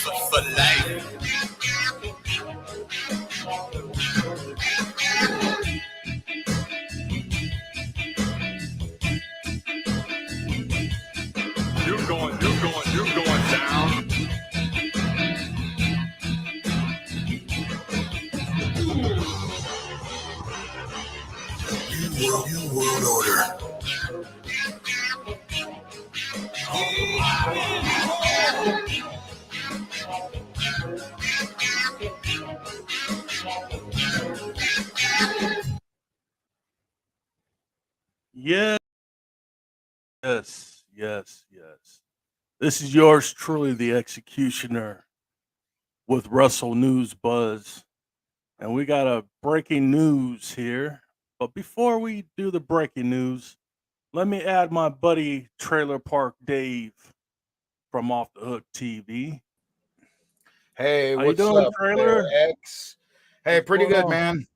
For life. You're going down. New world order. Yes, yes. This is yours truly, the Executioner, with Russell News Buzz. And we got a breaking news here. But before we do the breaking news, let me add my buddy Trailer Park Dave from Off the Hook TV. Hey, How you what's doing, up Trailer? there, X? Hey, What's pretty going good, on? man.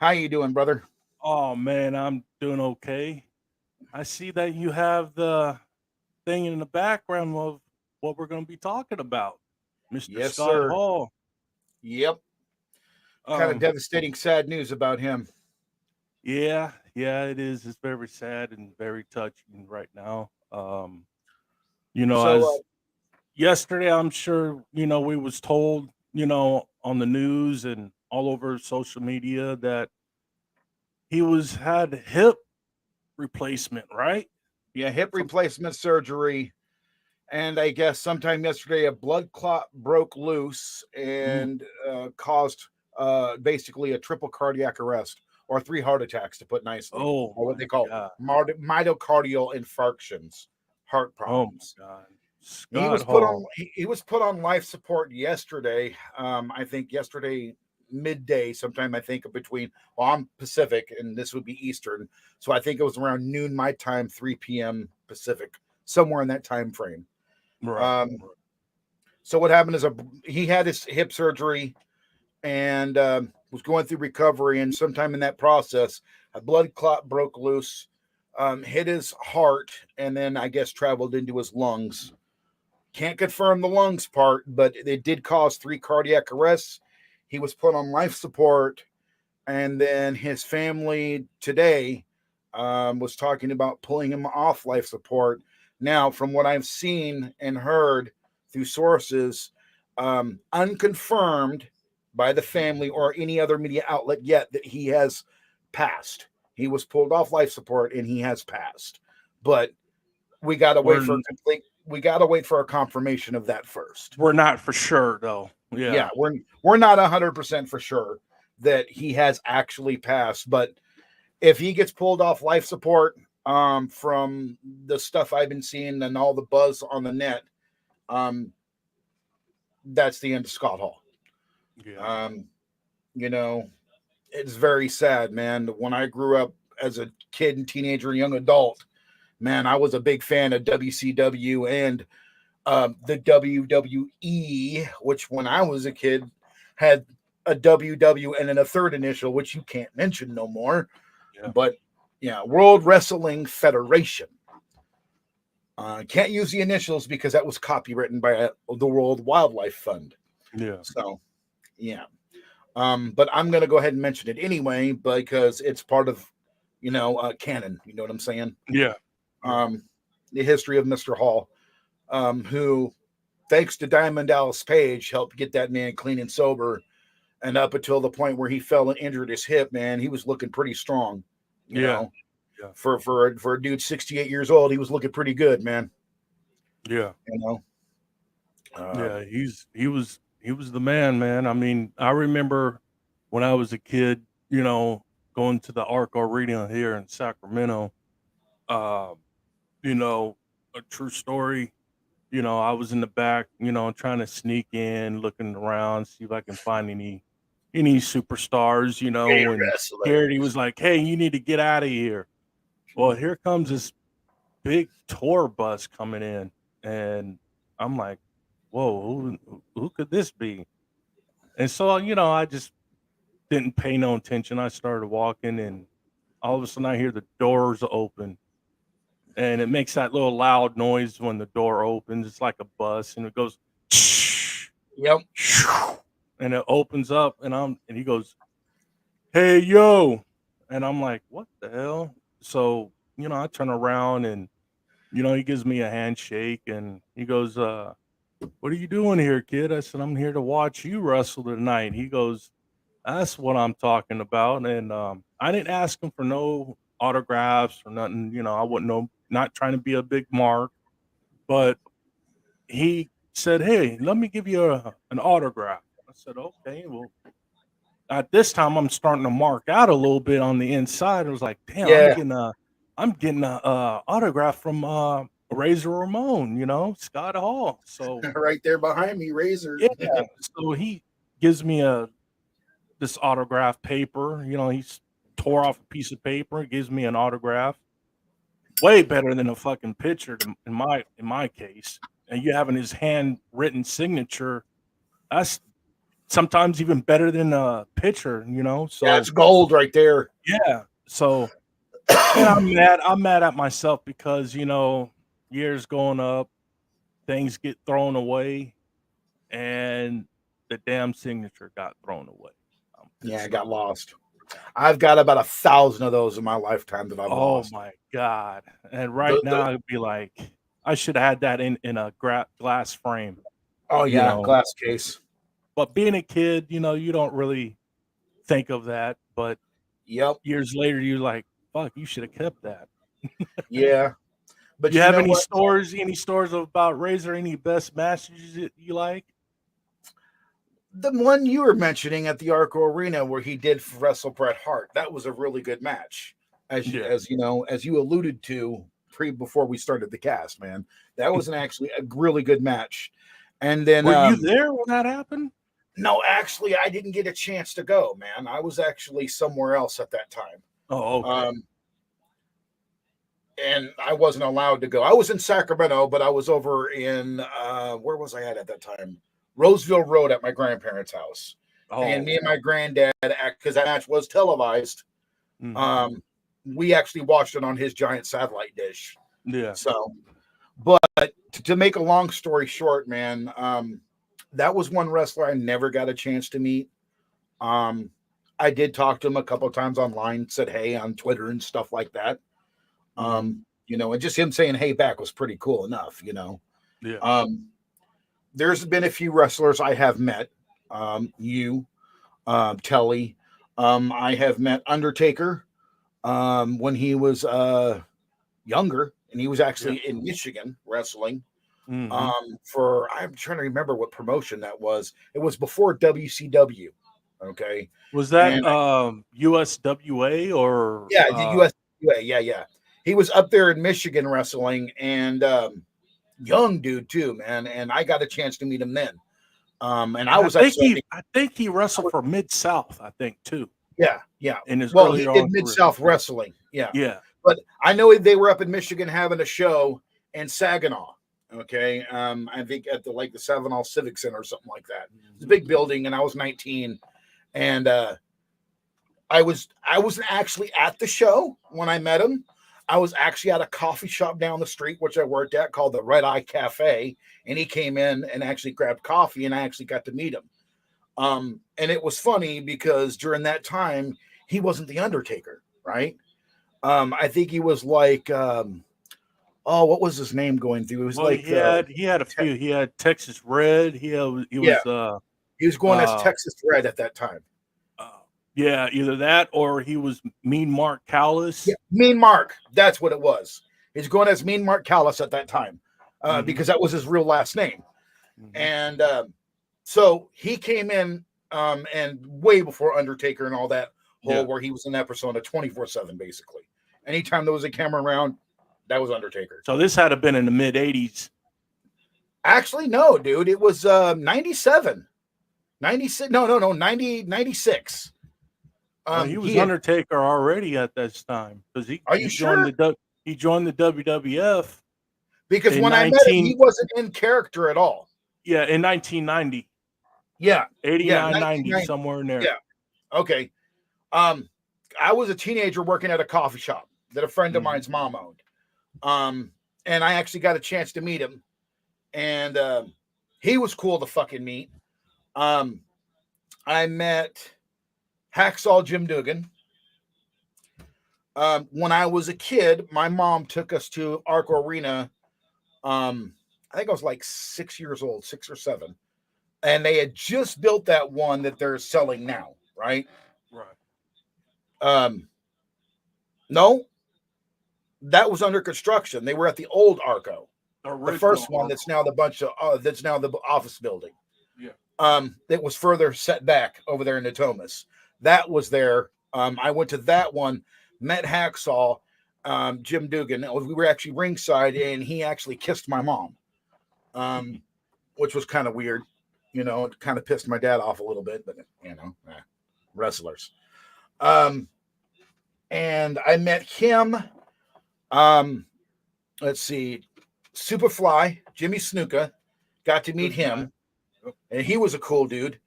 How you doing, brother? Oh man, I'm doing okay. I see that you have the thing in the background of what we're going to be talking about, Mr. Yes, Scott sir. Hall. Yep. Kind of Um, devastating, sad news about him. yeah, it is. It's very sad and very touching right now. So, As yesterday, I'm sure we was told, on the news and all over social media that he had hip replacement, right? yeah, hip Some replacement surgery. And I guess sometime yesterday, a blood clot broke loose mm, and caused basically a triple cardiac arrest or 3 heart attacks, to put nicely, oh or what my they call god. myocardial infarctions, heart Oh my problems. god. He Scott was put on Hall. he was put on life support yesterday. I think yesterday midday, sometime I think between I'm Pacific and this would be Eastern. So I think it was around noon my time, 3 p.m. Pacific, somewhere in that time frame. Right. Um, so what happened is he had his hip surgery and was going through recovery, and sometime in that process, a blood clot broke loose, hit his heart, and then I guess traveled into his lungs. Can't confirm the lungs part, but it did cause 3 cardiac arrests. He was put on life support, and then his family today was talking about pulling him off life support. Now, from what I've seen and heard through sources, unconfirmed by the family or any other media outlet yet, that he has passed. He was pulled off life support and he has passed. But we got to wait We're for a complete. We got to wait for a confirmation of that first. we're not for sure though. Yeah, Yeah. we're not 100% for sure that he has actually passed, but if he gets pulled off life support, from the stuff I've been seeing and all the buzz on the net, um, that's the end of Scott Hall. Yeah. Um, you know, it's very sad, man. When I grew up as a kid and teenager and young adult, man, I was a big fan of WCW and the WWE, which when I was a kid had a WW and then a third initial, which you can't mention no more. Yeah. But yeah, World Wrestling Federation. Can't use the initials because that was copywritten by the World Wildlife Fund. Yeah. So, yeah. But I'm going to go ahead and mention it anyway because it's part of, canon. You know what I'm saying? Yeah. The history of Mr. Hall, who, thanks to Diamond Dallas Page, helped get that man clean and sober. And up until the point where he fell and injured his hip, man, he was looking pretty strong. You Yeah. know, Yeah. for a dude 68 years old, he was looking pretty good, man. Yeah. You know, Yeah. He was the man. I mean, I remember when I was a kid, going to the Arc Arena here in Sacramento. Uh, a true story. I was in the back, trying to sneak in, looking around, see if I can find any superstars, and Garrity was like, "Hey, you need to get out of here." Well, here comes this big tour bus coming in, and I'm like, whoa, who could this be? And so, I just didn't pay no attention. I started walking, and all of a sudden I hear the doors open, and it makes that little loud noise when the door opens. It's like a bus, and it goes, Yep. and it opens up, and he goes, "Hey, yo," and I'm like, "What the hell?" So, I turn around, and he gives me a handshake, and he goes, "What are you doing here, kid?" I said, "I'm here to watch you wrestle tonight." He goes, "That's what I'm talking about." And I didn't ask him for no autographs or nothing. I wouldn't know, not trying to be a big mark, but he said, "Hey, let me give you an autograph." I said, "Okay." Well, at this time, I'm starting to mark out a little bit on the inside. I was like, "Damn, Yeah. I'm getting a autograph from Razor Ramon, Scott Hall." So Right there behind me, Razor. yeah, so he gives me this autograph paper. He's tore off a piece of paper, gives me an autograph. Way better than a fucking picture in my case. And you having his handwritten signature, that's sometimes even better than a picture. So That's gold right there. yeah. So and I'm mad at myself because years going up, things get thrown away, and the damn signature got thrown away. Yeah, It's it got not- lost. I've got about 1,000 of those in my lifetime that I've Oh lost. my god! And right now, I'd be like, I should have had that in a glass frame. Oh you yeah, know. glass case. But being a kid, you don't really think of that. But Yep. years later, you're like, fuck, you should have kept that. Yeah. But You have know any what? stories about Razor? Any best matches that you like? The one you were mentioning at the Arco Arena where he did wrestle Bret Hart, that was a really good match. As Yeah. as you alluded to before we started the cast, man. That was actually a really good match. And then Were you there when that happened? no, actually I didn't get a chance to go, man. I was actually somewhere else at that time. Oh, okay. And I wasn't allowed to go. I was in Sacramento, but I was over in where was I at that time? Roseville Road at my grandparents' house. Oh, And me and my granddad, because that match was televised, mhm. we actually watched it on his giant satellite dish. Yeah. So, but to make a long story short, man, that was one wrestler I never got a chance to meet. I did talk to him a couple of times online, said hey on Twitter and stuff like that. And just him saying hey back was pretty cool enough, Yeah. There's been a few wrestlers I have met. Telly. I have met Undertaker when he was younger, and he was actually in Michigan wrestling. Mhm. I'm trying to remember what promotion that was. It was before WCW. Okay. Was that And USWA or yeah, the USWA. Yeah. He was up there in Michigan wrestling, and young dude too, man. And I got a chance to meet him then. And I think he wrestled for Mid-South, I think too. Yeah. In his Well, earlier he did on Mid-South career. wrestling. Yeah. Yeah. But I know they were up in Michigan having a show in Saginaw. Okay. I think at the Saginaw Civic Center or something like that. It's a big building, and I was 19. And I wasn't actually at the show when I met him. I was actually at a coffee shop down the street, which I worked at, called the Red Eye Cafe. And he came in and actually grabbed coffee, and I actually got to meet him. And it was funny because during that time, he wasn't the Undertaker, right? I think he was like, what was his name going through? It was he had a few. He had Texas Red. He was going as Texas Red at that time. Yeah, either that or he was Mean Mark Callis. Yeah, Mean Mark. That's what it was. He's going as Mean Mark Callis at that time because that was his real last name. Mm-hmm. And so he came in and way before Undertaker and all that where he was in that persona 24/7, basically. Anytime there was a camera around, that was Undertaker. So this had to have been in the mid 80s. Actually, no, dude. It was 97. 96. No, 96. He was Undertaker already at this time because he joined the WWF because when I met him, he wasn't in character at all. Yeah, in 1990, Yeah, 89, 90, 1990. somewhere in there. Yeah. Okay. I was a teenager working at a coffee shop that a friend of Mhm. mine's mom owned. And I actually got a chance to meet him, and he was cool to fucking meet. I met Hacksaw Jim Duggan. When I was a kid, my mom took us to Arco Arena. I think I was like 6 years old, 6 or 7. And they had just built that one that they're selling now, right? Right. No, that was under construction. They were at the old Arco, the Original first one Arco. that's now that's now the office building. Yeah. That was further set back over there in Natomas. That was there. I went to that one, met Hacksaw, Jim Duggan. We were actually ringside, and he actually kissed my mom, which was kind of weird. You know, it kind of pissed my dad off a little bit, but wrestlers. And I met him. Let's see, Superfly, Jimmy Snuka, got to meet him, and he was a cool dude.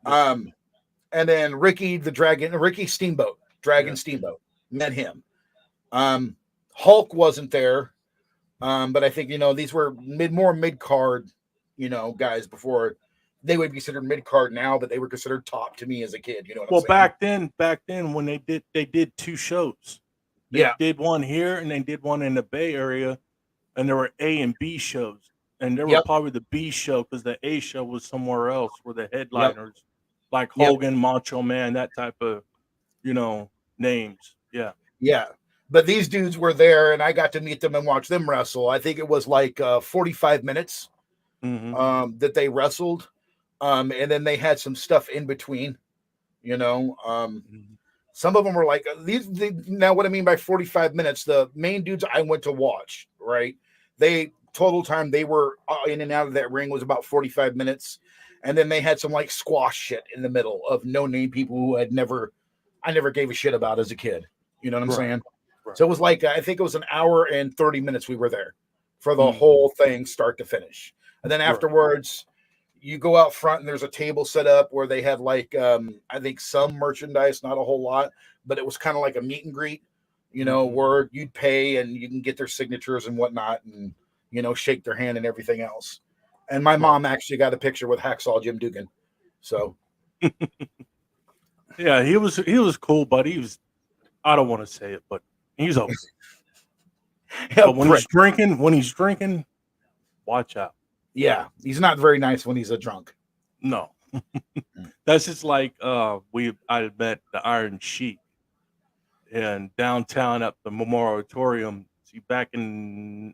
And then Ricky Steamboat, Steamboat, met him. Hulk wasn't there, but I think these were more mid card, guys before they would be considered mid card now, but they were considered top to me as a kid. You know what I'm saying? back then when they did 2 shows. They did one here and they did one in the Bay Area, and there were A and B shows, and there were probably the B show because the A show was somewhere else where the headliners like Hogan, Macho Man, that type of names. Yeah. But these dudes were there, and I got to meet them and watch them wrestle. I think it was like 45 minutes that they wrestled. And then they had some stuff in between, Some of them were like now what I mean by 45 minutes, the main dudes I went to watch, right? They total time they were in and out of that ring was about 45 minutes. And then they had some like squash shit in the middle of no name people who I never gave a shit about as a kid. You know what I'm saying? Right. So it was like, I think it was an hour and 30 minutes we were there for the whole thing, start to finish. And then afterwards, you go out front and there's a table set up where they had like, I think some merchandise, not a whole lot, but it was kind of like a meet and greet, where you'd pay and you can get their signatures and whatnot and, shake their hand and everything else. And my mom actually got a picture with Hacksaw Jim Duggan. So. Yeah, he was cool, but I don't want to say it, but he's okay. But when he's drinking, watch out. Yeah, he's not very nice when he's a drunk. No. That's just like I met the Iron Sheik in downtown at the Memorial Auditorium. See, back in,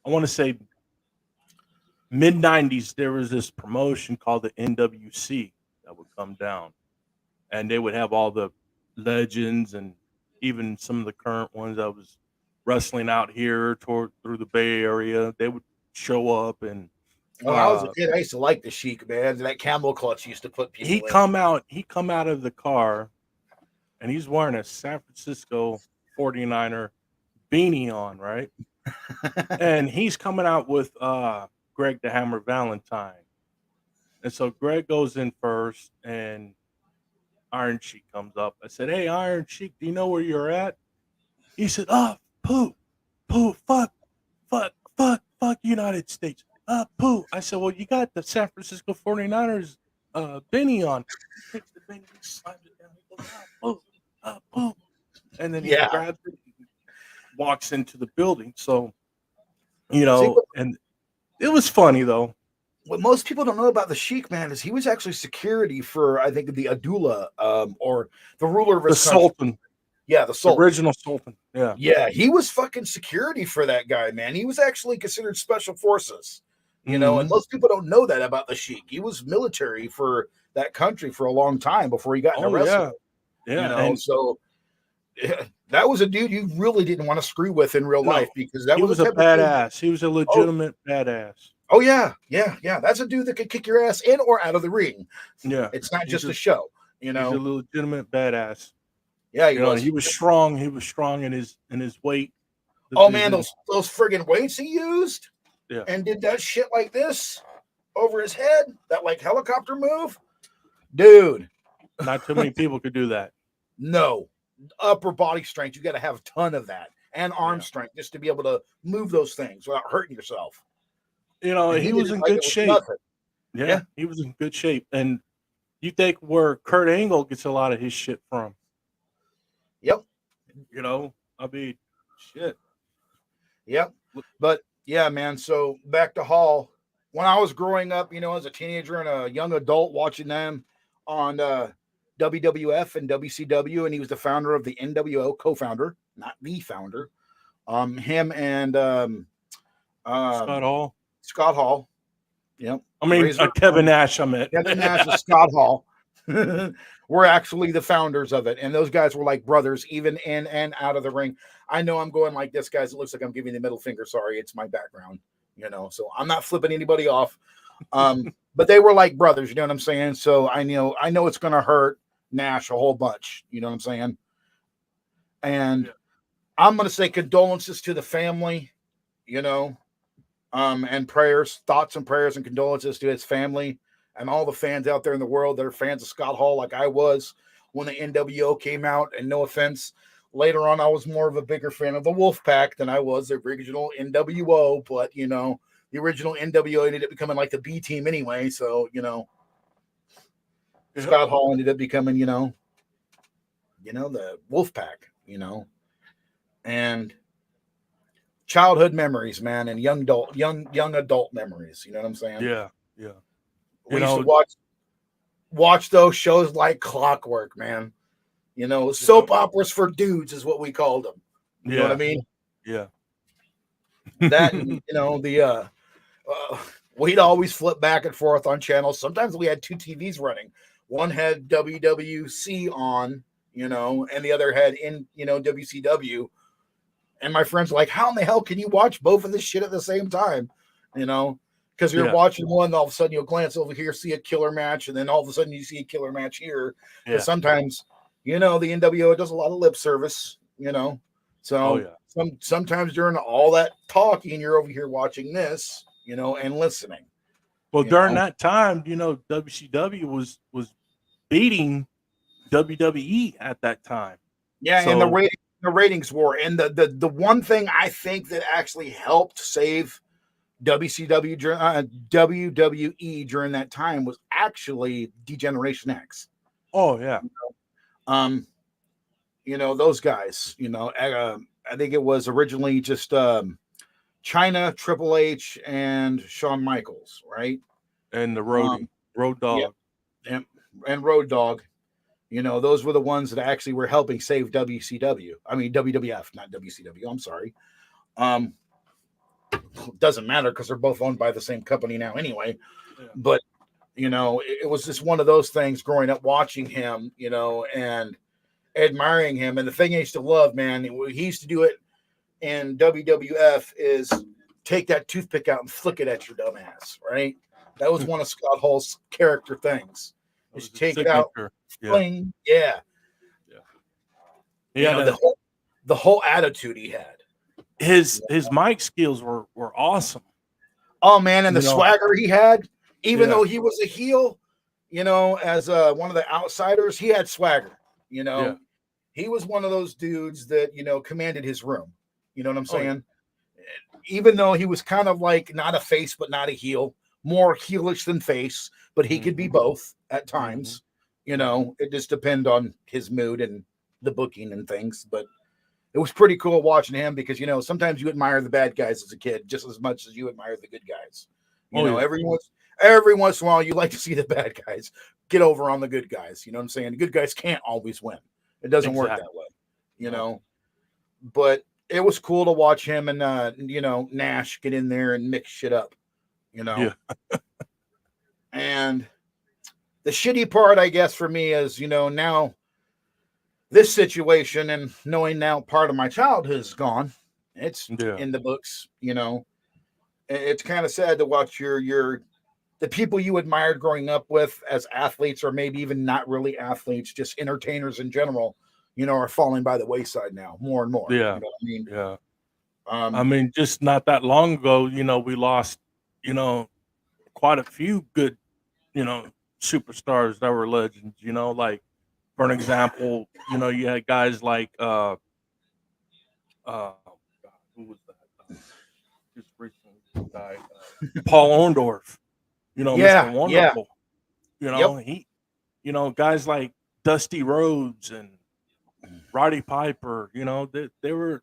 I want to say mid-90s, there was this promotion called the NWC that would come down, and they would have all the legends and even some of the current ones that was wrestling out here through the Bay Area. They would show up, and when I was a kid, I used to like the Sheik, man. That camel clutch used to put people. He come out of the car, and he's wearing a San Francisco 49er beanie on, right? And he's coming out with Greg the Hammer Valentine, and so Greg goes in first, and Iron Sheik comes up. I said, "Hey, Iron Sheik, do you know where you're at?" He said, "Pooh, fuck United States. Pooh." I said, "Well, you got the San Francisco 49ers beanie on." He takes the beanie, he slams it down. He goes, Pooh. And then he grabs it and walks into the building. So, and it was funny, though. What most people don't know about the Sheik, man, is he was actually security for, I think, the Abdullah, or the ruler of his country. Sultan. Yeah, the Sultan. The original Sultan. Yeah. Yeah, he was fucking security for that guy, man. He was actually considered special forces, and most people don't know that about the Sheik. He was military for that country for a long time before he got into wrestling. Yeah. So that was a dude you really didn't want to screw with in real life, because that was a badass. He was a legitimate badass. Oh yeah. That's a dude that could kick your ass in or out of the ring. Yeah, it's not just a show. He's a legitimate badass. Yeah, he was strong. He was strong in his weight. Oh man, those friggin' weights he used. Yeah, and did that shit like this. over his head, that like helicopter move, dude. Not too many people could do that. No, upper body strength. You got to have a ton of that, and arm Yeah. strength just to be able to move those things without hurting yourself. You know, And he did was it in like it good was shape. nothing. Yeah, Yeah. he was in good shape. And you think where Kurt Angle gets a lot of his shit from? Yep. You know, I mean, shit. Yep. But yeah, man. So back to Hall. When I was growing up, as a teenager and a young adult, watching them on WWF and WCW, and he was the founder of the NWO, co-founder, not the founder. Him and Scott Hall. Scott Hall. Yep. I mean, Razor Kevin Nash, I meant. Kevin Nash and Scott Hall were actually the founders of it. And those guys were like brothers, even in and out of the ring. I know I'm going like this, guys. It looks like I'm giving the middle finger. Sorry, it's my background, so I'm not flipping anybody off. But they were like brothers, you know what I'm saying? So I know it's going to hurt Nash a whole bunch, you know what I'm saying? And Yeah. I'm going to say condolences to the family, and thoughts and prayers and condolences to his family and all the fans out there in the world that are fans of Scott Hall, like I was when the NWO came out. And no offense, later on, I was more of a bigger fan of the Wolfpack than I was the original NWO. But, the original NWO ended up becoming like the B team anyway. So, Scott Hall ended up becoming, the Wolfpack, and childhood memories, man, and young adult memories. You know what I'm saying? Yeah, yeah. We used to watch those shows like clockwork, man. Soap operas for dudes is what we called them. You know what I mean? Yeah. That, we'd always flip back and forth on channels. Sometimes we had two TVs running. One had WWC on, and the other had WCW. And my friends were like, how in the hell can you watch both of this shit at the same time? Because you're watching one, and all of a sudden you'll glance over here, see a killer match, and then all of a sudden you see a killer match here. Yeah. Sometimes, the NWO does a lot of lip service, So sometimes during all that talking, you're over here watching this, and listening. Well, during that time, WCW was beating WWE at that time. Yeah, and the ratings war. And the one thing I think that actually helped save WWE during that time was actually Degeneration X. Oh yeah. Those guys, I think it was originally just China, Triple H, and Shawn Michaels, right? And the Road Dogg. Yeah, and Road Dogg. Those were the ones that actually were helping save WCW. I mean, WWF, not WCW. I'm sorry. Doesn't matter because they're both owned by the same company now anyway. Yeah. But, it was just one of those things growing up watching him, and admiring him. And the thing I used to love, man, he used to do it in WWF is take that toothpick out and flick it at your dumb ass, right? That was one of Scott Hall's character things. Just take it out. Fling. Yeah. The whole attitude he had. His mic skills were awesome. Oh man, and the swagger he had, even though he was a heel, as one of the outsiders, he had swagger. He was one of those dudes that commanded his room. You know what I'm saying? Even though he was kind of like not a face but not a heel, more heelish than face, but he could be both at times. It just depends on his mood and the booking and things. But it was pretty cool watching him because, sometimes you admire the bad guys as a kid just as much as you admire the good guys. Every once in a while, you like to see the bad guys get over on the good guys. You know what I'm saying? The good guys can't always win. It doesn't work that way, But it was cool to watch him and, Nash get in there and mix shit up, And the shitty part, I guess, for me is, now this situation and knowing now part of my childhood is gone. It's in the books, It's kind of sad to watch the people you admired growing up with as athletes, or maybe even not really athletes, just entertainers in general, are falling by the wayside now more and more. Yeah. You know what I mean? Yeah. I mean, just not that long ago, we lost, quite a few good, superstars that were legends. Like for an example, you had guys like God, who was that? Just recently died. Paul Orndorff. Mr. Yeah, yeah, Wonderful. yep. He, guys like Dusty Rhodes and Roddy Piper. They were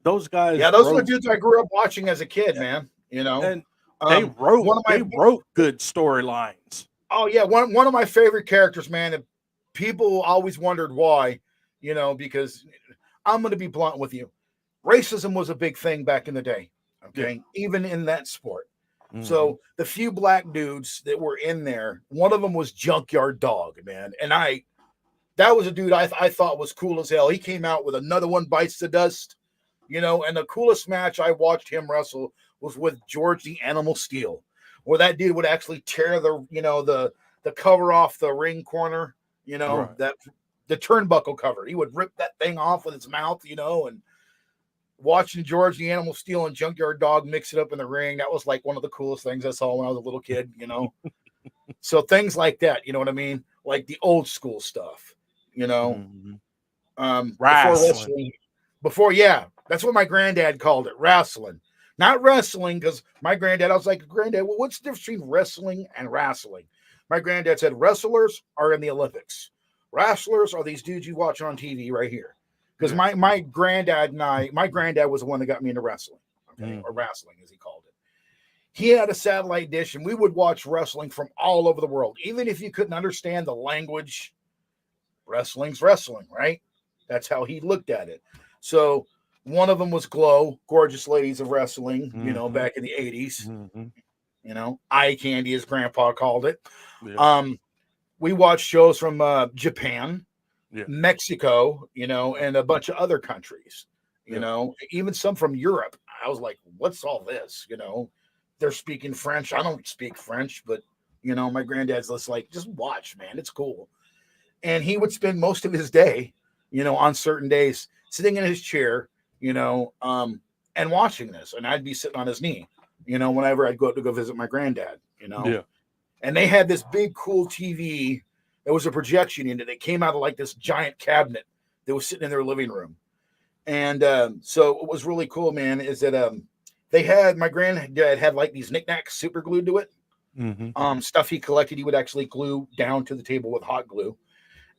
those guys. Yeah, those are the wrote, dudes I grew up watching as a kid, man. and they wrote one of my good storylines. oh yeah, one of my favorite characters, man. And people always wondered why, because I'm going to be blunt with you. Racism was a big thing back in the day. Okay, even in that sport. Mhm. So the few black dudes that were in there, one of them was Junkyard Dog, man, and that was a dude I thought was cool as hell. He came out with Another One Bites the Dust, and the coolest match I watched him wrestle was with George the Animal Steel, where that dude would actually tear the cover off the ring corner, Right. that the turnbuckle cover. He would rip that thing off with his mouth, and watching George the Animal Steel and Junkyard Dog mix it up in the ring, that was like one of the coolest things I saw when I was a little kid, So things like that, you know what I mean? Like the old school stuff, Mhm. before Wrestling. wrestling. Yeah, that's what my granddad called it, wrestling. Not wrestling, because my granddad, I was like, Granddad, well, what's the difference between wrestling and wrestling? My granddad said, wrestlers are in the Olympics. Wrestlers are these dudes you watch on TV right here. Because my granddad my granddad was the one that got me into wrestling, okay, or wrestling as he called it. He had a satellite dish, and we would watch wrestling from all over the world. Even if you couldn't understand the language, wrestling's wrestling, right? That's how he looked at it. So one of them was Glow, Gorgeous Ladies of Wrestling, back in the 80s. Eye candy, as Grandpa called it. Yeah. We watched shows from Japan, Yeah. Mexico, and a bunch of other countries, even some from Europe. I was like, what's all this? They're speaking French. I don't speak French, but my granddad's just like, just watch, man. It's cool. And he would spend most of his day, on certain days sitting in his chair, and watching this. And I'd be sitting on his knee, whenever I'd go to go visit my granddad, Yeah. And they had this big, cool TV. There was a projection unit that came out of like this giant cabinet that was sitting in their living room. And so what was really cool, man, is that they had, my granddad had like these knickknacks super glued to it. Mm-hmm. Stuff he collected, he would actually glue down to the table with hot glue.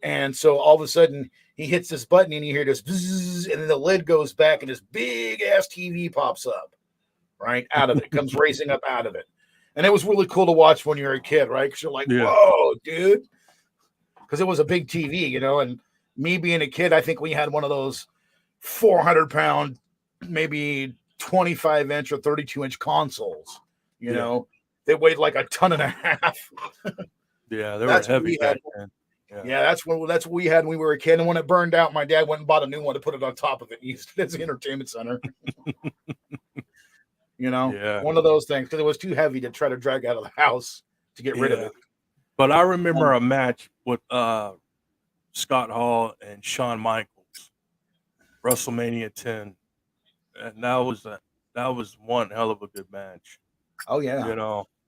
And so all of a sudden he hits this button and you hear this bzzz, and then the lid goes back and this big ass TV pops up, right? Out of it, comes racing up out of it. And it was really cool to watch when you're a kid, right? Because you're like, whoa, dude. Because it was a big TV, and me being a kid, I think we had one of those 400-pound, maybe 25-inch or 32-inch consoles, they weighed like a ton and a half. Yeah, they were heavy back then. Yeah, that's what we had when we were a kid. And when it burned out, my dad went and bought a new one to put it on top of it and used it as an entertainment center. One of those things, because it was too heavy to try to drag out of the house to get rid of it. But I remember a match with Scott Hall and Shawn Michaels, WrestleMania 10, and that was one hell of a good match. Oh yeah,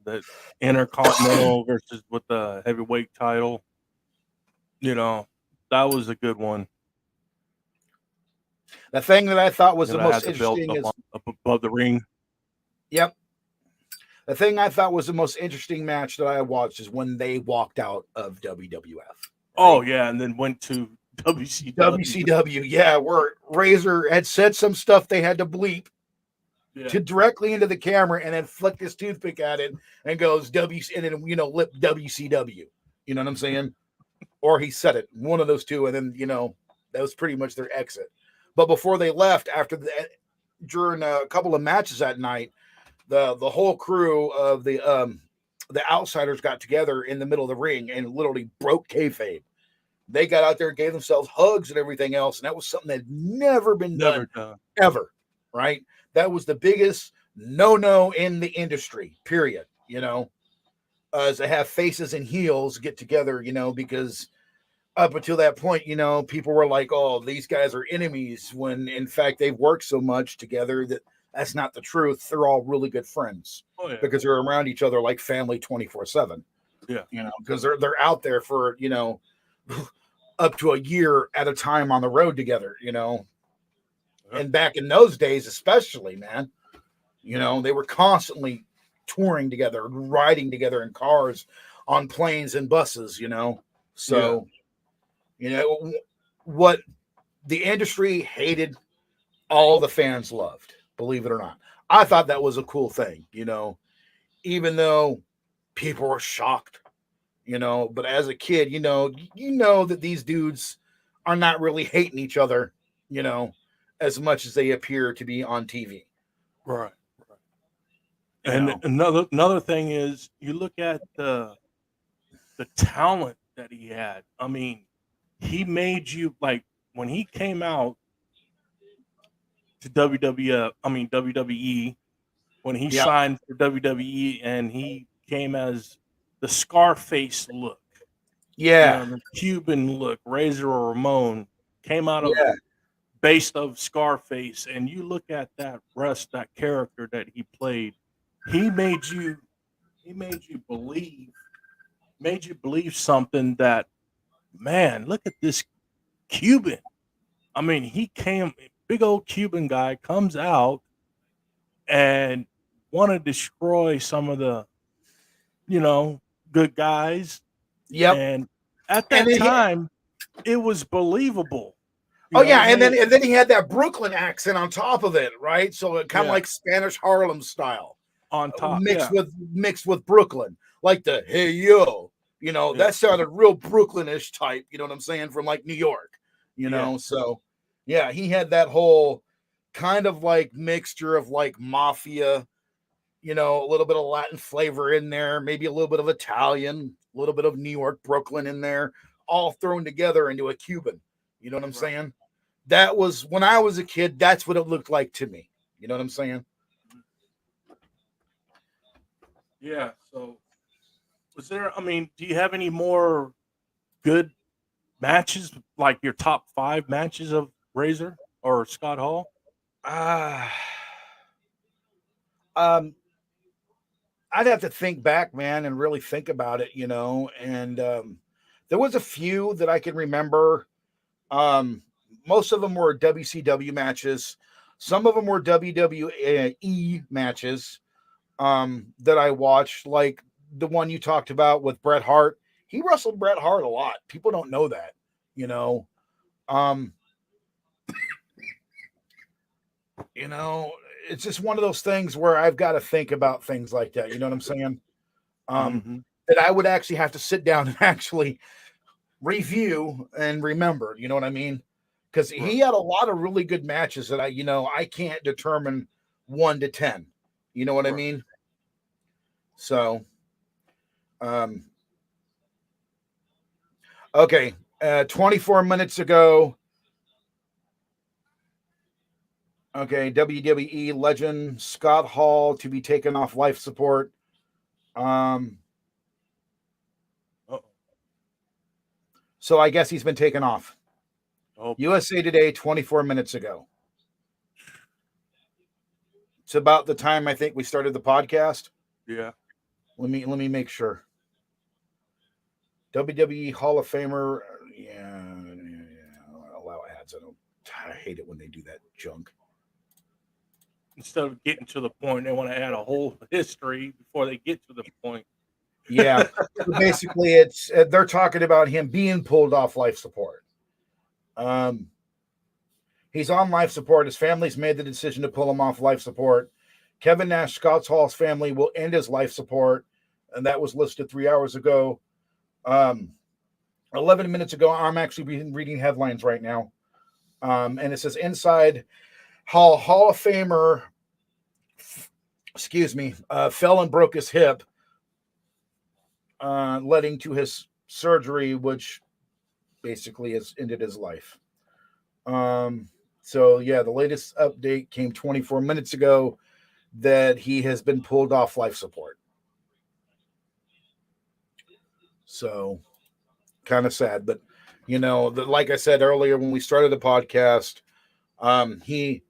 the Intercontinental versus with the heavyweight title. That was a good one. The thing that I thought was the most interesting is up above the ring. Yep. The thing I thought was the most interesting match that I watched is when they walked out of WWF. Right? Oh yeah, and then went to WCW. WCW, yeah, where Razor had said some stuff they had to bleep to directly into the camera, and then flicked his toothpick at it and goes and then lip WCW. You know what I'm saying? Or he said it, one of those two, and then that was pretty much their exit. But before they left, during a couple of matches that night, the whole crew of the Outsiders got together in the middle of the ring and literally broke kayfabe. They got out there, gave themselves hugs and everything else, and that was something that had never been done ever. Right? That was the biggest no in the industry. Period. As to have faces and heels get together, because up until that point, people were like, oh, these guys are enemies, when in fact they've worked so much together that That's not the truth. They're all really good friends Oh, yeah. because they're around each other like family 24/7. Yeah. You know, because they're out there for, you know, up to a year at a time on the road together, you know. Yeah. And back in those days, especially, man, you know, they were constantly touring together, riding together in cars, on planes and buses, you know. So, you know, what the industry hated, all the fans loved, believe it or not. I thought that was a cool thing, you know, even though people were shocked, you know, but as a kid, you know that these dudes are not really hating each other, you know, as much as they appear to be on TV. Right. You And know? another thing is, you look at the talent that he had. I mean, he made you, like, when he came out to WWF, I mean WWE, when he Yeah. signed for WWE, and he came as the Scarface look, Yeah. the Cuban look, Razor Ramon came out of Yeah. based of Scarface, and you look at that that character that he played, he made you believe something that, man, look at this Cuban. I mean, big old Cuban guy comes out and want to destroy some of the, good guys. Yep. And at And that then time, it was believable. Oh yeah, and then he had that Brooklyn accent on top of it, right? So it kind of like Spanish Harlem style, on top, mixed with Brooklyn, like the hey yo, you know, that sounded real Brooklynish type. You know what I'm saying? From like New York, you know. So yeah, he had that whole kind of like mixture of like mafia, you know, a little bit of Latin flavor in there, maybe a little bit of Italian, a little bit of New York, Brooklyn in there, all thrown together into a Cuban. You know what I'm saying? That was when I was a kid. That's what it looked like to me. You know what I'm saying? Yeah. So, do you have any more good matches, like your top 5 matches of Razor or Scott Hall? I'd have to think back, man, and really think about it, you know. And there was a few that I can remember. Most of them were WCW matches. Some of them were WWE matches that I watched, like the one you talked about with Bret Hart. He wrestled Bret Hart a lot. People don't know that, you know. You know, it's just one of those things where I've got to think about things like that. You know what I'm saying? That I would actually have to sit down and actually review and remember. You know what I mean? Because he had a lot of really good matches that I can't determine 1 to 10. You know what I mean? So, okay, 24 minutes ago. Okay, WWE legend Scott Hall to be taken off life support. So I guess he's been taken off. USA Today 24 minutes ago. It's about the time I think we started the podcast. Yeah. Let me make sure. WWE Hall of Famer. Yeah. Allow ads. I hate it when they do that junk. Instead of getting to the point, they want to add a whole history before they get to the point. Yeah. So basically, they're talking about him being pulled off life support. He's on life support. His family's made the decision to pull him off life support. Kevin Nash, Scott Hall's family will end his life support, and that was listed 3 hours ago. 11 minutes ago, I'm actually reading headlines right now, and it says inside Hall of Famer, fell and broke his hip, leading to his surgery, which basically has ended his life. So yeah, the latest update came 24 minutes ago that he has been pulled off life support. So kind of sad, but like I said earlier when we started the podcast, he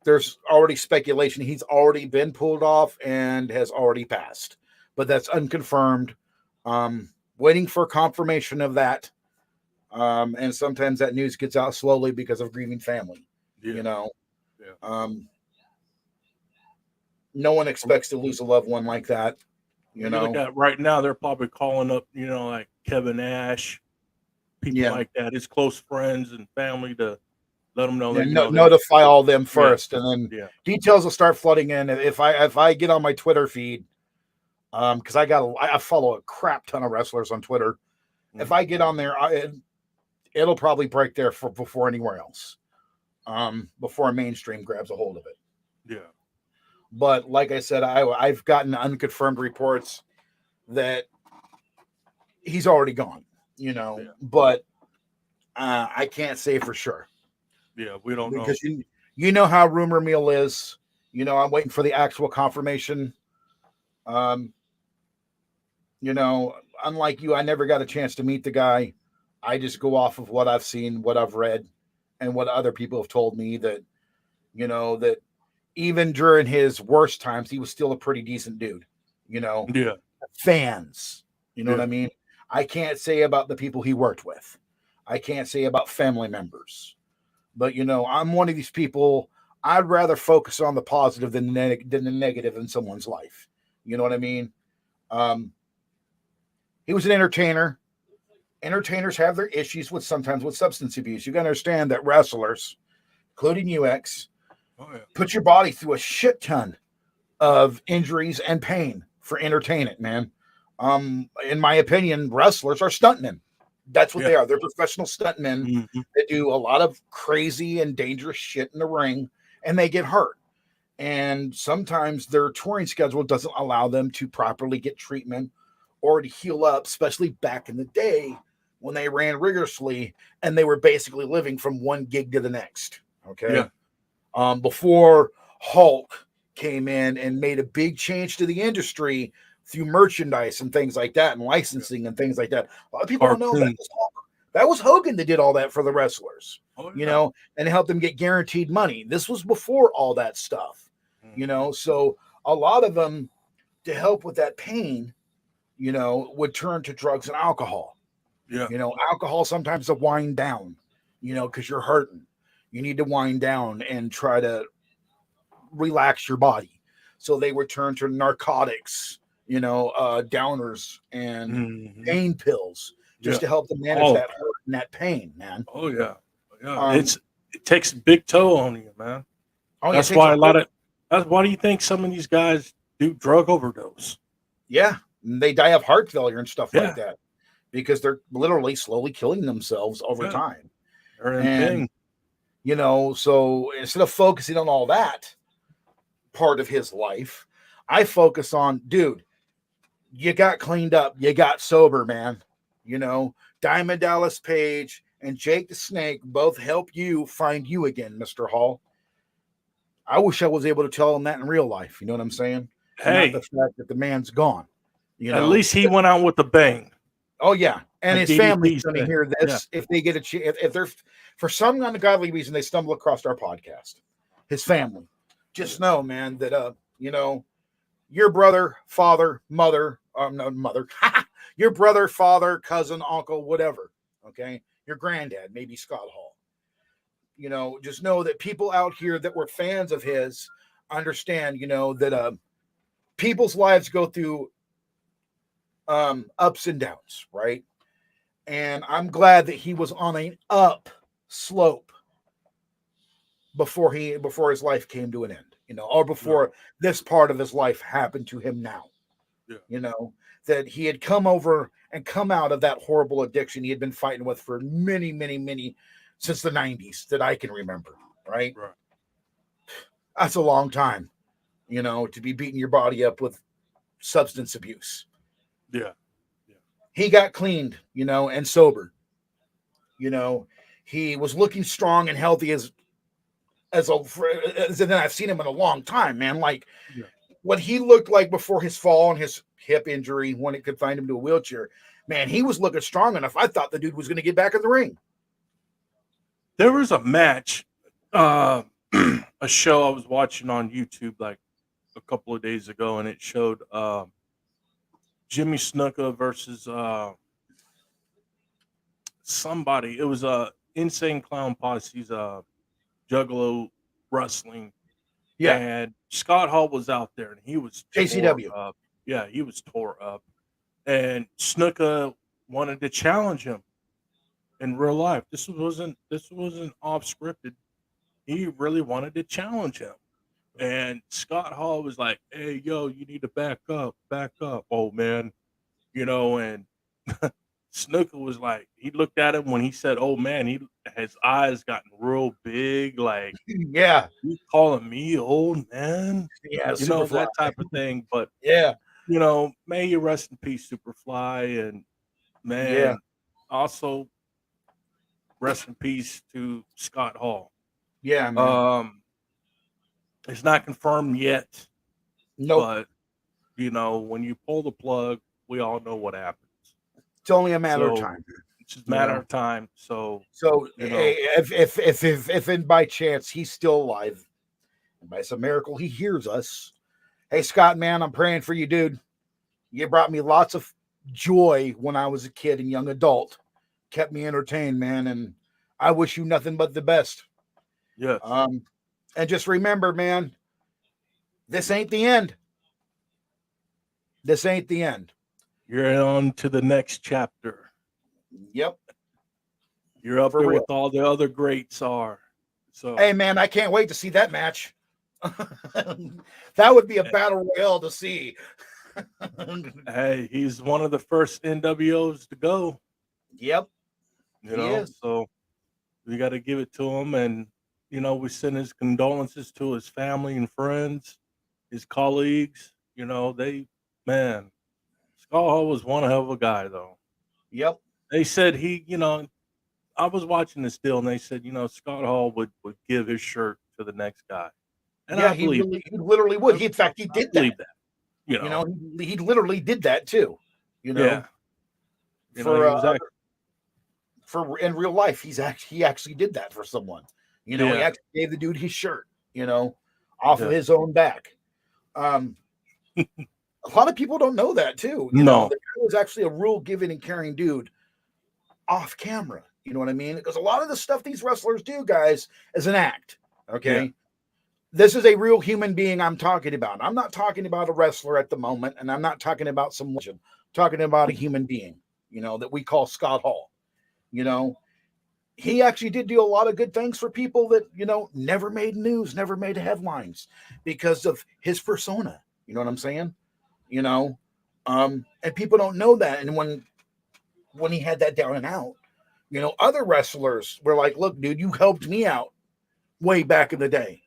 there's already speculation he's already been pulled off and has already passed, but that's unconfirmed. Waiting for confirmation of that. And sometimes that news gets out slowly because of grieving family. Yeah. You know, Yeah. no one expects to lose a loved one like that. You know, look at right now, they're probably calling up, like Kevin Nash, people Yeah. like that, his close friends and family to let them know Yeah, that notify all them first, and then yeah, details will start flooding in. If I get on my Twitter feed, because I follow a crap ton of wrestlers on Twitter. If I get on there, it'll probably break there before anywhere else, before mainstream grabs a hold of it. yeah, But like I said, I've gotten unconfirmed reports that he's already gone. Yeah. But I can't say for sure. yeah, we don't know. Because you know how rumor mill is. I'm waiting for the actual confirmation. Unlike you, I never got a chance to meet the guy. I just go off of what I've seen, what I've read, and what other people have told me that even during his worst times, he was still a pretty decent dude. Yeah, Fans, what Yeah. I mean? I can't say about the people he worked with. I can't say about family members. But, I'm one of these people, I'd rather focus on the positive than the negative in someone's life. You know what I mean? He was an entertainer. Entertainers have their issues sometimes with substance abuse. You got to understand that wrestlers, including UX, put your body through a shit ton of injuries and pain for entertainment, man. In my opinion, wrestlers are stuntmen. That's what they are. They're professional stuntmen that do a lot of crazy and dangerous shit in the ring, and they get hurt. And sometimes their touring schedule doesn't allow them to properly get treatment or to heal up, especially back in the day when they ran rigorously and they were basically living from one gig to the next. Okay. Yeah. Before Hulk came in and made a big change to the industry through merchandise and things like that and licensing and things like that. A lot of people don't know that was Hogan that did all that for the wrestlers, and helped them get guaranteed money. This was before all that stuff, so a lot of them, to help with that pain, would turn to drugs and alcohol. Yeah. Alcohol sometimes to wind down, because you're hurting. You need to wind down and try to relax your body. So they would turn to narcotics, downers and pain pills just to help them manage that hurt and that pain, man. Oh yeah. Yeah. It takes a big toll on you, man. Oh, that's why why do you think some of these guys do drug overdose? Yeah. They die of heart failure and stuff like that because they're literally slowly killing themselves over time. And, so instead of focusing on all that part of his life, I focus on, dude, you got cleaned up. You got sober, man. Diamond Dallas Page and Jake the Snake both help you find you again, Mr. Hall. I wish I was able to tell him that in real life. You know what I'm saying? Hey, not the fact that the man's gone. At least he went out with a bang. Oh yeah, and his family's going to hear this if they get a chance. If they're for some ungodly reason they stumble across our podcast, his family, just know, man, that your brother, father, mother, your brother, father, cousin, uncle, whatever. Okay, your granddad, maybe Scott Hall. Just know that people out here that were fans of his understand, that people's lives go through ups and downs, right? And I'm glad that he was on an up slope before his life came to an end, or before this part of his life happened to him now. Yeah. That he had come over and come out of that horrible addiction he had been fighting with for many, many, many since the 90s that I can remember, right? That's a long time, to be beating your body up with substance abuse. Yeah. He got cleaned, and sober. He was looking strong and healthy as then I've seen him in a long time, man. Like what he looked like before his fall and his hip injury when it confined him to a wheelchair, man, he was looking strong enough. I thought the dude was going to get back in the ring. There was a match a show I was watching on YouTube like a couple of days ago, and it showed Jimmy Snuka versus somebody. It was Insane Clown Posse's Juggalo Wrestling, Yeah, and Scott Hall was out there, and he was tore JCW. up. Yeah, he was tore up, and Snuka wanted to challenge him in real life. This wasn't off scripted. He really wanted to challenge him. And Scott Hall was like, "Hey, yo, you need to back up, old man." And Snuka was like, he looked at him when he said, "Oh man," his eyes gotten real big, like, Yeah, "You calling me old man?" yeah, Superfly. That type of thing. But Yeah, may you rest in peace, Superfly, and yeah, man, also rest in peace to Scott Hall. yeah, man. It's not confirmed yet, Nope. but when you pull the plug, we all know what happens. It's only a matter of So time. it's just a matter of time. So So you know, hey, if and by chance he's still alive, and by some miracle he hears us, hey Scott, man, I'm praying for you, dude. You brought me lots of joy when I was a kid and young adult, kept me entertained, man, and I wish you nothing but the best. yes, And just remember, man, this ain't the end. This ain't the end. you're on to the next chapter. Yep. You're up For there real. with all the other greats are. So Hey, man, I can't wait to see that match. That would be a battle royale to see. hey, he's one of the first NWOs to go. Yep. You He know, is. so we got to give it to him, and we send his condolences to his family and friends, his colleagues. Man, Scott Hall was one hell of a guy, though. Yep. They said I was watching this deal, and they said, Scott Hall would give his shirt to the next guy, and Yeah, I believe he literally would. He, in fact, he I did that. believe that. You know, he literally did that too. Yeah. He for was actually, for in real life, he actually did that for someone. He Yeah. actually gave the dude his shirt. Off of Yeah. his own back. A lot of people don't know that too. No. The guy was actually a real giving and caring dude off camera. You know what I mean? Because a lot of the stuff these wrestlers do, guys, is an act. Okay. Yeah. This is a real human being I'm talking about. I'm not talking about a wrestler at the moment, and I'm not talking about some legend. I'm talking about a human being, that we call Scott Hall. He actually did do a lot of good things for people that, never made news, never made headlines because of his persona. You know what I'm saying? And people don't know that. And when he had that down and out, other wrestlers were like, look, dude, you helped me out way back in the day.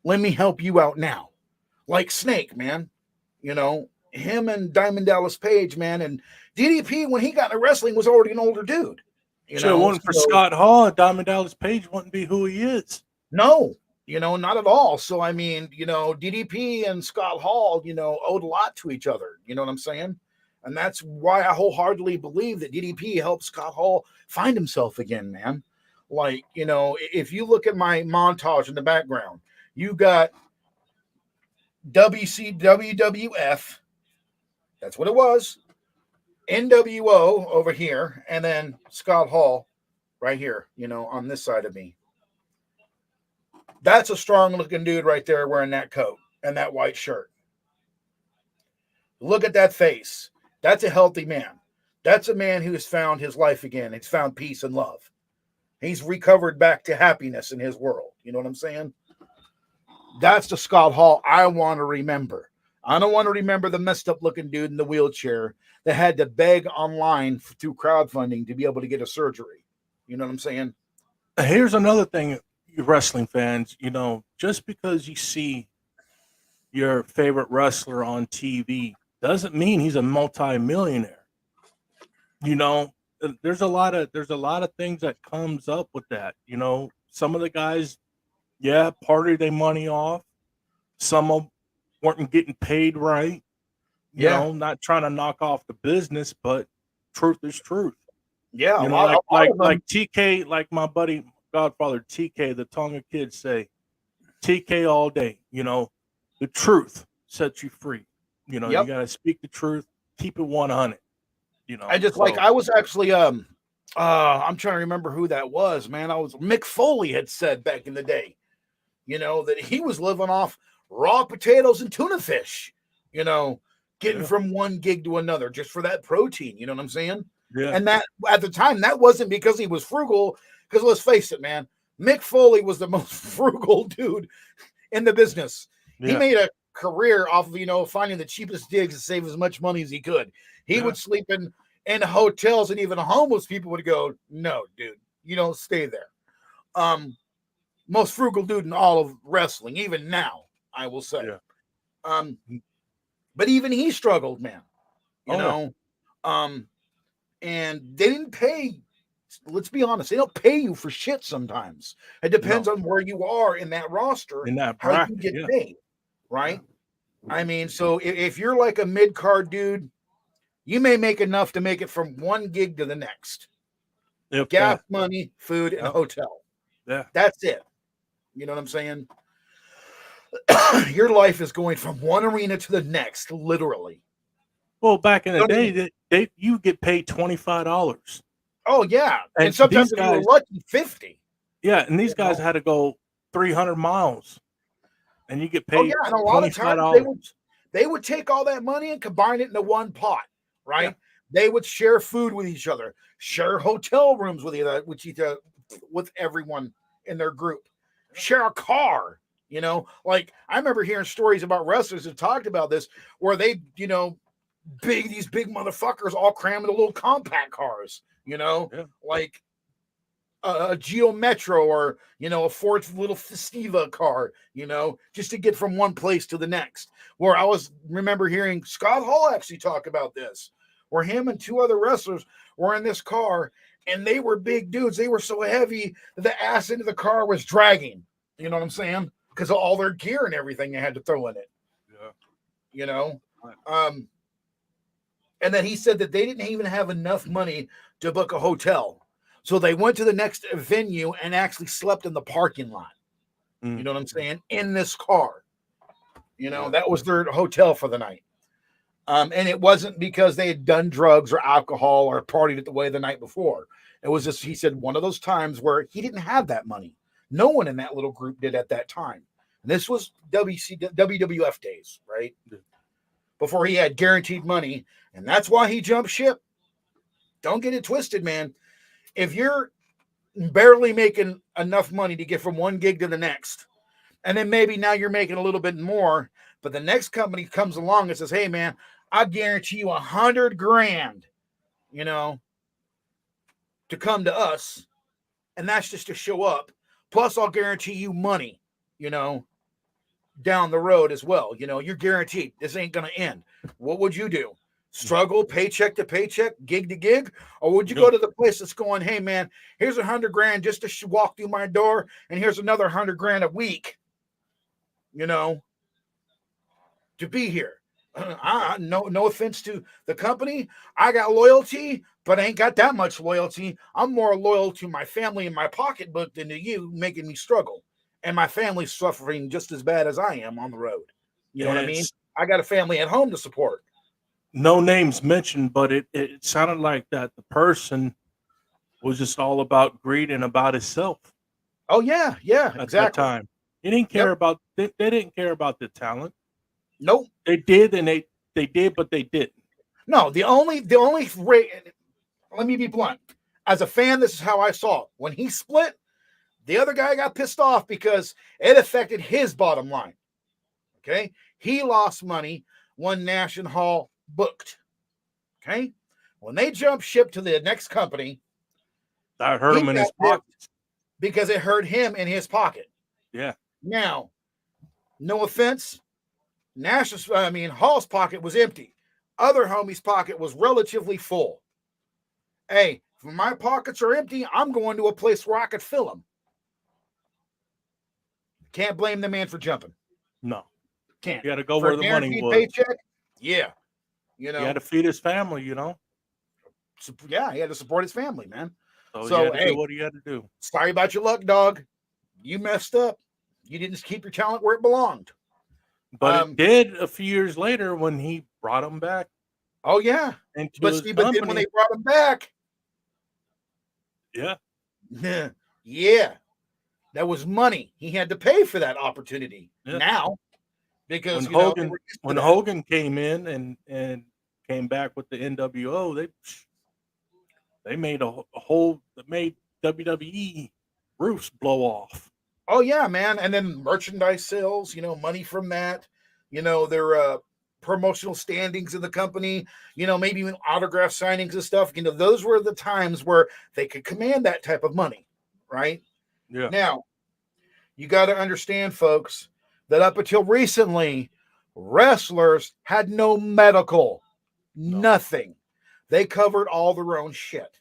Let me help you out now. Like Snake, man. Him and Diamond Dallas Page, man. And DDP, when he got into wrestling, was already an older dude. If it wasn't for Scott Hall, Diamond Dallas Page wouldn't be who he is. No, not at all. So, I mean, DDP and Scott Hall, owed a lot to each other. You know what I'm saying? And that's why I wholeheartedly believe that DDP helped Scott Hall find himself again, man. Like, if you look at my montage in the background, you got WWF. That's what it was. NWO over here. And then Scott Hall right here, on this side of me. That's a strong looking dude right there wearing that coat and that white shirt. Look at that face. That's a healthy man. That's a man who has found his life again. He's found peace and love. He's recovered back to happiness in his world. You know what I'm saying? That's the Scott Hall I want to remember. I don't want to remember the messed up looking dude in the wheelchair that had to beg online through crowdfunding to be able to get a surgery. You know what I'm saying? Here's another thing, you wrestling fans, just because you see your favorite wrestler on TV doesn't mean he's a multi-millionaire. There's a lot of things that comes up with that. Some of the guys, party their money off. Some of them weren't getting paid right. Not trying to knock off the business, but truth is truth. Yeah, like TK, like my buddy Godfather TK, the Tonga kids say, TK all day. You know, the truth sets you free. You know, Yep. you got to speak the truth, keep it 100. You know, I just like I was actually I'm trying to remember who that was, man. Mick Foley had said back in the day, you know, that he was living off raw potatoes and tuna fish, you know, getting from one gig to another just for that protein. You know what I'm saying? Yeah. And that at the time, that wasn't because he was frugal, because let's face it, man, Mick Foley was the most frugal dude in the business. He made a career off of, you know, finding the cheapest digs to save as much money as he could. He would sleep in hotels, and even homeless people would go, no, dude, you don't stay there. Most frugal dude in all of wrestling, even now, I will say. But even he struggled, man. You know, and they didn't pay. Let's be honest, they don't pay you for shit sometimes. It depends on where you are in that roster, in that how bracket, you get paid, right? I mean, so if you're like a mid-card dude, you may make enough to make it from one gig to the next. Gas money, food, and hotel. Yeah. That's it. You know what I'm saying? Your life is going from one arena to the next, literally. Well, back in the day, you get paid $25. Oh, yeah. And sometimes if you were lucky, 50. Yeah, and these guys had to go 300 miles. And you get paid and a lot of times they would take all that money and combine it into one pot, right? Yeah. They would share food with each other, share hotel rooms with with everyone in their group, share a car. You know, like I remember hearing stories about wrestlers that talked about this, where they, you know, these big motherfuckers all cram into little compact cars. You know, like a Geo Metro or, you know, a Ford little Festiva car, you know, just to get from one place to the next. Where remember hearing Scott Hall actually talk about this, where him and two other wrestlers were in this car, and they were big dudes. They were so heavy that the ass into the car was dragging. You know what I'm saying? Because of all their gear and everything they had to throw in it. Yeah. You know? And then he said that they didn't even have enough money to book a hotel. So they went to the next venue and actually slept in the parking lot. You know what I'm saying? In this car. You know, that was their hotel for the night. And it wasn't because they had done drugs or alcohol or partied the night before. It was just, he said, one of those times where he didn't have that money. No one in that little group did at that time. And this was WWF days, right? Before he had guaranteed money. And that's why he jumped ship. Don't get it twisted, man. If you're barely making enough money to get from one gig to the next, and then maybe now you're making a little bit more, but the next company comes along and says, hey, man, I guarantee you $100,000, you know, to come to us. And that's just to show up. Plus, I'll guarantee you money, you know, down the road as well. You know, you're guaranteed this ain't going to end. What would you do? Struggle paycheck to paycheck, gig to gig? Or would you go to the place that's going, hey, man, here's $100,000 just to walk through my door, and here's another $100,000 a week, you know, to be here? No offense to the company. I got loyalty, but I ain't got that much loyalty. I'm more loyal to my family and my pocketbook than to you making me struggle. And my family's suffering just as bad as I am on the road. You know what I mean? I got a family at home to support. No names mentioned, but it sounded like that the person was just all about greed and about himself. Oh, yeah, exactly. At that time. He didn't care about, they didn't care about the talent. Nope. They did, and they did, but they didn't. No, the only let me be blunt. As a fan, this is how I saw it. When he split, the other guy got pissed off because it affected his bottom line. Okay? He lost money when Nash and Hall booked. Okay? When they jumped ship to the next company, that hurt him in his pocket. Because it hurt him in his pocket. Yeah. Now, no offense, Hall's pocket was empty. Other homies' pocket was relatively full. Hey, if my pockets are empty, I'm going to a place where I could fill them. Can't blame the man for jumping. No. Can't. You got to go where the money was. Paycheck? Yeah. You know. He had to feed his family, you know. Yeah, he had to support his family, man. So he had to do what he had to do. Sorry about your luck, dog. You messed up. You didn't keep your talent where it belonged. But it did a few years later when he brought him back Oh yeah, into but his see, but then when company. they brought him back, Yeah, yeah, that was money. He had to pay for that opportunity Yeah. now because when you know, they Hogan were used to when that. Hogan came in and came back with the NWO, they made a whole that made WWE roofs blow off. Oh yeah, man, and then merchandise sales, you know, money from that, you know, their promotional standings in the company, you know, maybe even autograph signings and stuff. You know, those were the times where they could command that type of money, right? Yeah, Now, you got to understand, folks, that up until recently, wrestlers had no medical, nothing. They covered all their own shit.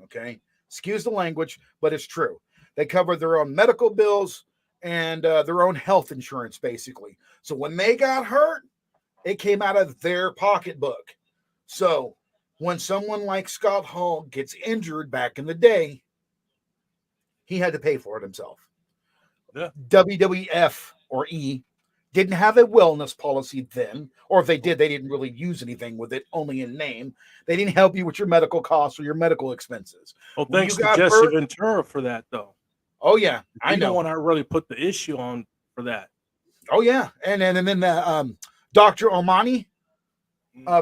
Okay. Excuse the language, but it's true. They covered their own medical bills and their own health insurance, basically. So when they got hurt, it came out of their pocketbook. So when someone like Scott Hall gets injured back in the day, he had to pay for it himself. Yeah. WWF or E didn't have a wellness policy then, or if they did, they didn't really use anything with it, only in name. They didn't help you with your medical costs or your medical expenses. Well, When thanks you to got Jesse hurt, Ventura for that, though. oh yeah, I He's the know. one I really put the issue on for that. Oh yeah, and then Dr. Omani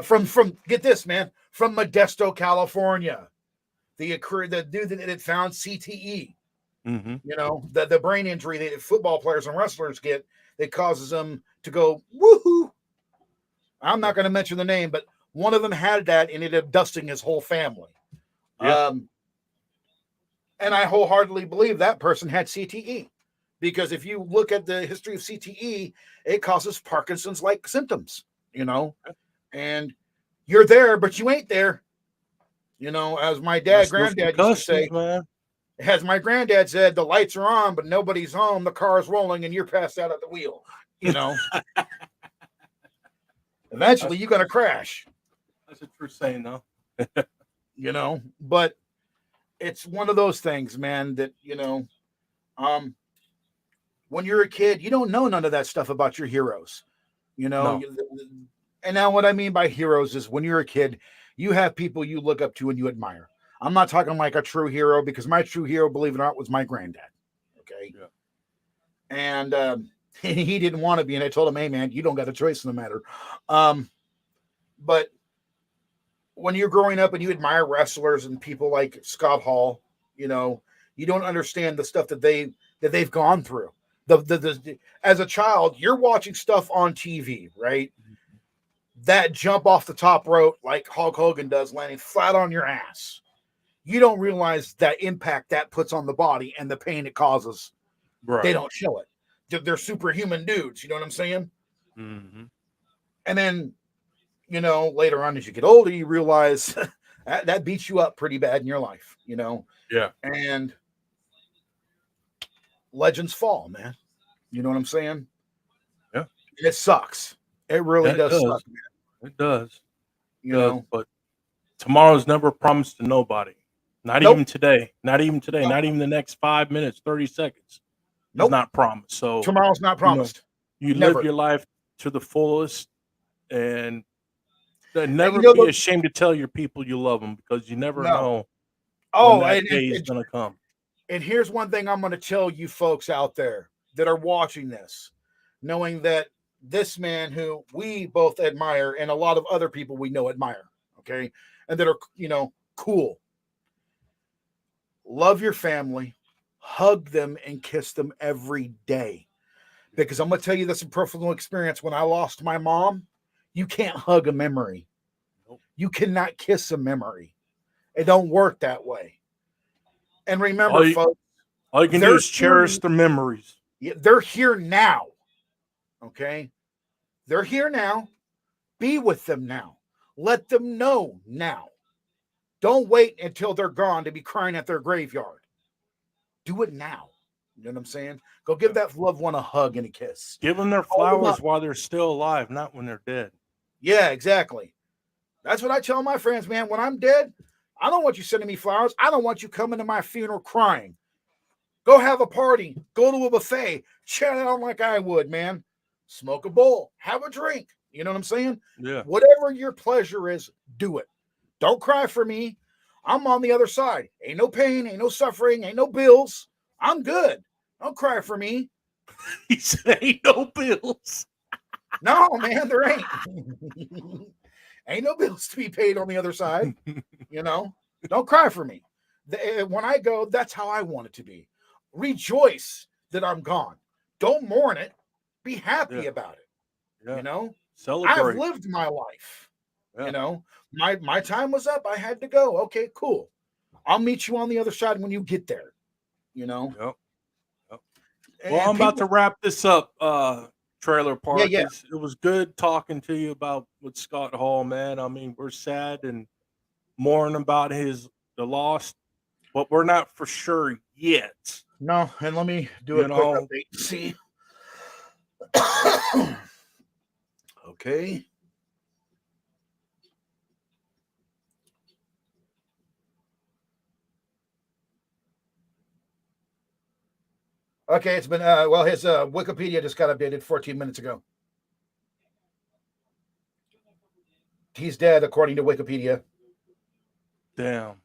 from get this, man, from Modesto, California, the dude that had found CTE. Mm-hmm. You know, the brain injury that football players and wrestlers get that causes them to go woohoo. I'm not going to mention the name, but one of them had that and ended up dusting his whole family. Yeah. And I wholeheartedly believe that person had CTE because if you look at the history of CTE, it causes Parkinson's like symptoms, you know, and you're there, but you ain't there. You know, as my granddad used to say, man. as my granddad said, the lights are on, but nobody's home. The car's rolling and you're passed out at the wheel, you know. Eventually, you're going to crash. That's a true saying, though. You know, but it's one of those things, man, that, you know, when you're a kid, you don't know none of that stuff about your heroes, you know. No. And now what I mean by heroes is when you're a kid, you have people you look up to and you admire. I'm not talking like a true hero because my true hero, believe it or not, was my granddad. Okay. Yeah. And he didn't want to be. And I told him, hey, man, you don't got a choice in the matter. But when you're growing up and you admire wrestlers and people like Scott Hall, you know, you don't understand the stuff that they've gone through. As a child, you're watching stuff on TV, right? That jump off the top rope like Hulk Hogan does, landing flat on your ass. You don't realize that impact that puts on the body and the pain it causes. Right. They don't show it. They're superhuman dudes. You know what I'm saying? Mm-hmm. And then, you know, later on as you get older, you realize that beats you up pretty bad in your life, you know? Yeah. And legends fall, man. You know what I'm saying? Yeah. It sucks. It really does suck, man. It does. You know? But tomorrow's never promised to nobody. Not even today. Not even today. Nope. Not even the next 5 minutes, 30 seconds. Nope. It's not promised. So tomorrow's not promised. You live your life to the fullest and never be ashamed to tell your people you love them because you never know when that day is going to come. And here's one thing I'm going to tell you folks out there that are watching this, knowing that this man who we both admire and a lot of other people we know admire, okay, and that are, you know, cool. Love your family, hug them and kiss them every day. Because I'm going to tell you this in personal experience. When I lost my mom, you can't hug a memory. Nope. You cannot kiss a memory. It don't work that way. And remember, folks, all you can do is cherish the memories. They're here now. Okay? They're here now. Be with them now. Let them know now. Don't wait until they're gone to be crying at their graveyard. Do it now. You know what I'm saying? Go give that loved one a hug and a kiss. Give them their flowers while they're still alive, not when they're dead. Yeah, exactly. That's what I tell my friends, man. When I'm dead, I don't want you sending me flowers. I don't want you coming to my funeral crying. Go have a party. Go to a buffet. Chat out like I would, man. Smoke a bowl. Have a drink. You know what I'm saying? Yeah. Whatever your pleasure is, do it. Don't cry for me. I'm on the other side. Ain't no pain, ain't no suffering, ain't no bills. I'm good. Don't cry for me. He said, "Ain't no bills." No, man, there ain't. Ain't no bills to be paid on the other side. You know, don't cry for me. When I go, that's how I want it to be. Rejoice that I'm gone. Don't mourn it. Be happy about it. Yeah. You know, Celebrate. I've lived my life. Yeah. You know, my time was up. I had to go. Okay, cool. I'll meet you on the other side when you get there. You know. Yep. Well, And I'm about to wrap this up. Trailer Park. Yeah. It was good talking to you about with Scott Hall, man. I mean, we're sad and mourning about the loss, but we're not for sure yet. No, and let me do a quick update. See. Okay. Okay, it's been well, his Wikipedia just got updated 14 minutes ago. He's dead, according to Wikipedia. Damn.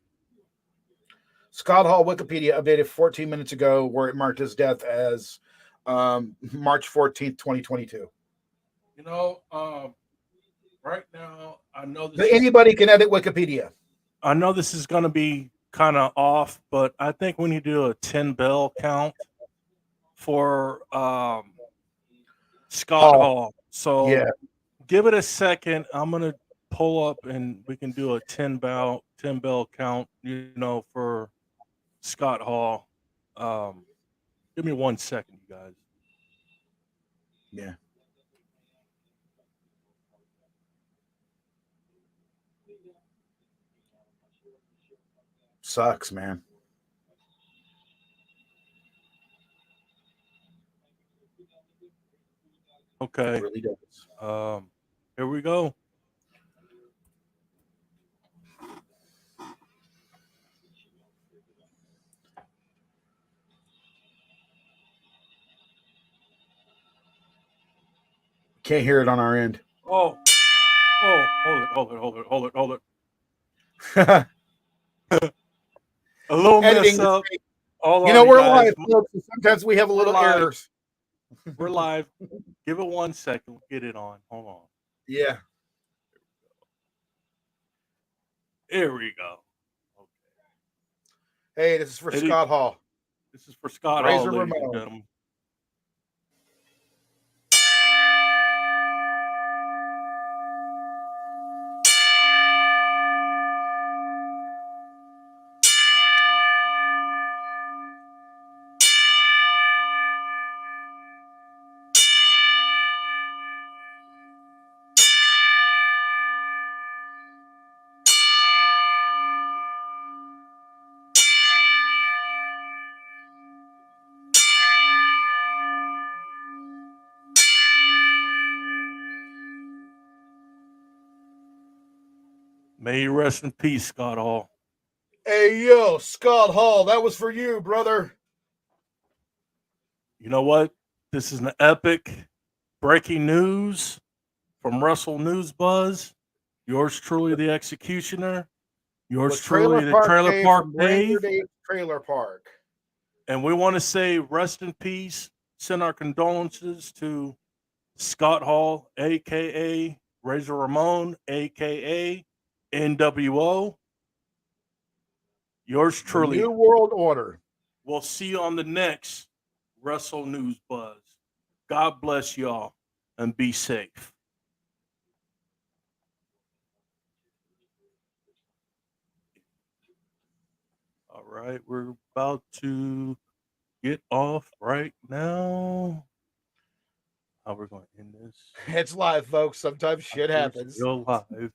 Scott Hall Wikipedia updated 14 minutes ago, where it marked his death as March 14th, 2022. You know, right now, I know this anybody can edit Wikipedia. I know this is going to be kind of off, but I think we need to do a 10 bell count for Scott Hall. So yeah, give it a second. I'm going to pull up and we can do a 10 bell count, you know, for Scott Hall. Give me 1 second, you guys. Yeah. Sucks, man. Okay. It really does. Here we go. Can't hear it on our end. Oh, hold it. A little mess up. You know, we're live, folks. Sometimes we have a little errors. We're live. Give it 1 second. We'll get it on. Hold on. Yeah. Here we go. Okay. Hey, this is for Scott Hall. This is for Scott Hall, ladies and gentlemen. May you rest in peace, Scott Hall. Hey, yo, Scott Hall, that was for you, brother. You know what? This is an epic breaking news from Russell News Buzz. Yours truly, the Executioner. Yours truly, the Trailer Park Dave. Trailer Park. And we want to say rest in peace. Send our condolences to Scott Hall, a.k.a. Razor Ramon, a.k.a. NWO. Yours truly. New World Order. We'll see you on the next Russell News Buzz. God bless y'all and be safe. All right, we're about to get off right now. How we're going to end this? It's live, folks. Sometimes shit happens. Still live.